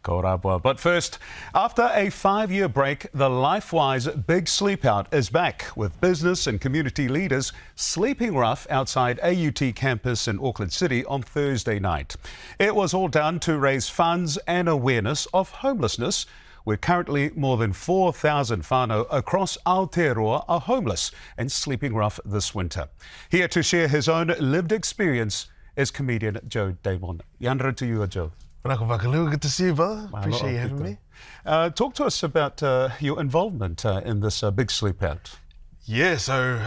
Ko rapua. But first, after a 5-year break, the Lifewise Big Sleepout is back with business and community leaders sleeping rough outside AUT Campus in Auckland City on Thursday night. It was all done to raise funds and awareness of homelessness, where currently more than 4,000 whanau across Aotearoa are homeless and sleeping rough this winter. Here to share his own lived experience is comedian Joe Daymond. Yandere to you, Joe. Good to see you, brother. Appreciate you having me. Talk to us about your involvement in this big sleep out. Yeah, so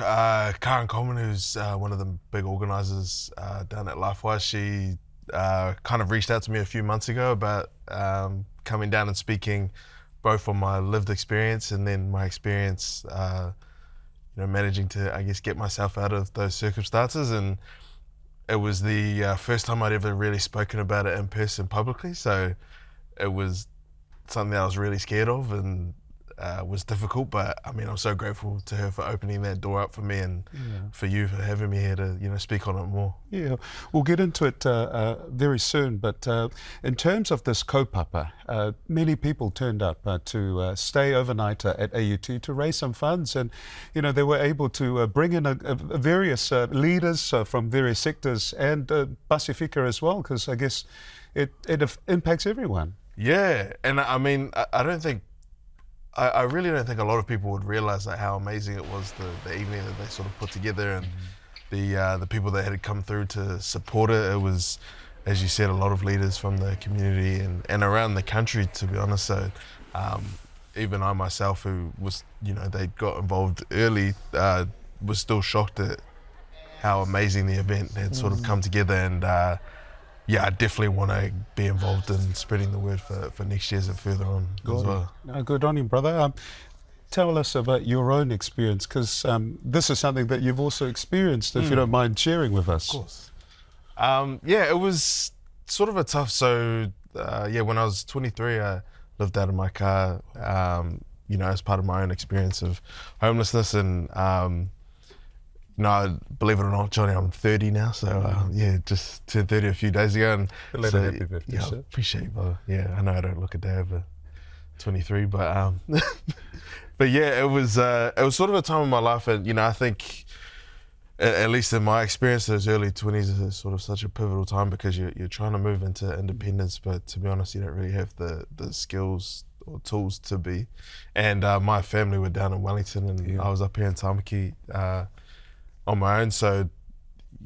Karen Coleman, who's one of the big organisers down at Lifewise, she kind of reached out to me a few months ago about coming down and speaking both on my lived experience and then my experience managing to, I guess, get myself out of those circumstances. And it was the first time I'd ever really spoken about it in person publicly, so it was something that I was really scared of and was difficult, but I mean, I'm so grateful to her for opening that door up for me and for you for having me here to speak on it more. Yeah, we'll get into it very soon, but in terms of this kaupapa, many people turned up to stay overnight at AUT to raise some funds, and they were able to bring in various leaders from various sectors and Pasifika as well, because I guess it impacts everyone. Yeah, and I mean, I really don't think a lot of people would realise how amazing it was the evening that they sort of put together, and the people that had come through to support it. It was, as you said, a lot of leaders from the community and around the country, to be honest. So even I myself, who was, they got involved early, was still shocked at how amazing the event had sort of come together. And yeah, I definitely want to be involved in spreading the word for next year's and further on as well. Good on you, brother. Tell us about your own experience, because this is something that you've also experienced, if you don't mind sharing with us. Of course. Yeah, it was sort of a tough, when I was 23, I lived out of my car, as part of my own experience of homelessness. And believe it or not, Johnny, I'm 30 now, so just turned 30 a few days ago. And happy birthday, I appreciate it, brother. Yeah, I know I don't look a day over 23, but but yeah, it was sort of a time in my life, and I think, at least in my experience, those early 20s is sort of such a pivotal time because you're trying to move into independence, but to be honest, you don't really have the skills or tools to be. And my family were down in Wellington, and I was up here in Tamaki on my own. So,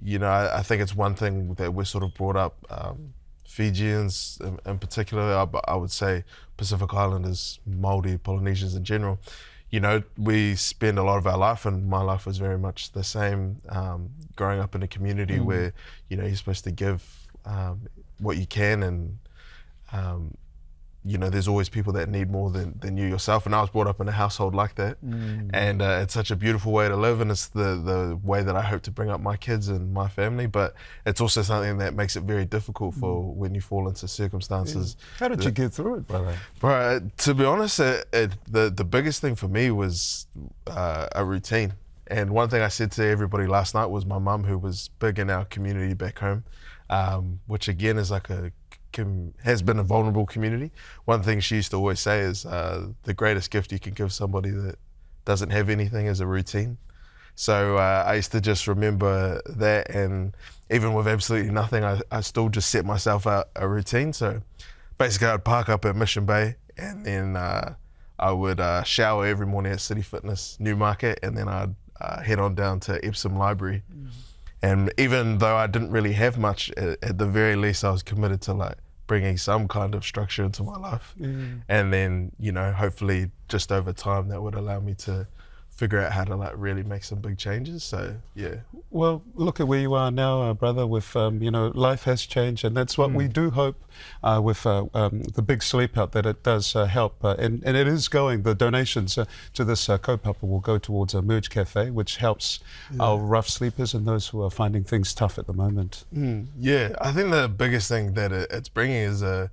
I think it's one thing that we're sort of brought up, Fijians in particular, I would say Pacific Islanders, Māori, Polynesians in general. We spend a lot of our life, and my life was very much the same, growing up in a community where, you're supposed to give what you can, and there's always people that need more than you yourself. And I was brought up in a household like that. And it's such a beautiful way to live, and it's the way that I hope to bring up my kids and my family. But it's also something that makes it very difficult for when you fall into circumstances. How did you get through it, brother? Bro, to be honest, the biggest thing for me was a routine. And one thing I said to everybody last night was my mum, who was big in our community back home, which again is like has been a vulnerable community. One thing she used to always say is the greatest gift you can give somebody that doesn't have anything is a routine. So I used to just remember that, and even with absolutely nothing, I still just set myself out a routine. So basically I'd park up at Mission Bay, and then I would shower every morning at City Fitness Newmarket, and then I'd head on down to Epsom Library. And even though I didn't really have much, at the very least I was committed to bringing some kind of structure into my life. And then, hopefully just over time that would allow me to figure out how to really make some big changes. So yeah. Well, look at where you are now, brother, with, life has changed, and that's what we do hope with the big sleep out, that it does help. And it is going, the donations to this kaupapa will go towards a Merge Cafe, which helps our rough sleepers and those who are finding things tough at the moment. Yeah, I think the biggest thing that it's bringing is a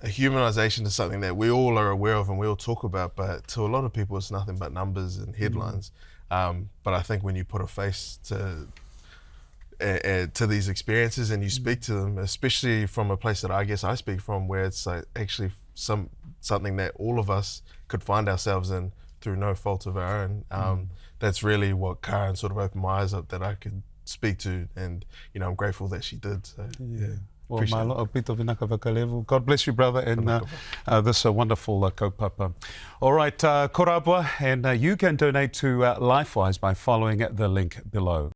humanization to something that we all are aware of and we all talk about, but to a lot of people it's nothing but numbers and headlines. But I think when you put a face to to these experiences, and you speak to them, especially from a place that I guess I speak from, where it's like actually something that all of us could find ourselves in through no fault of our own. That's really what Karen sort of opened my eyes up that I could speak to, and I'm grateful that she did. So, yeah. Well, God bless you, brother, and this wonderful kaupapa. All right, korabwa, and you can donate to Lifewise by following the link below.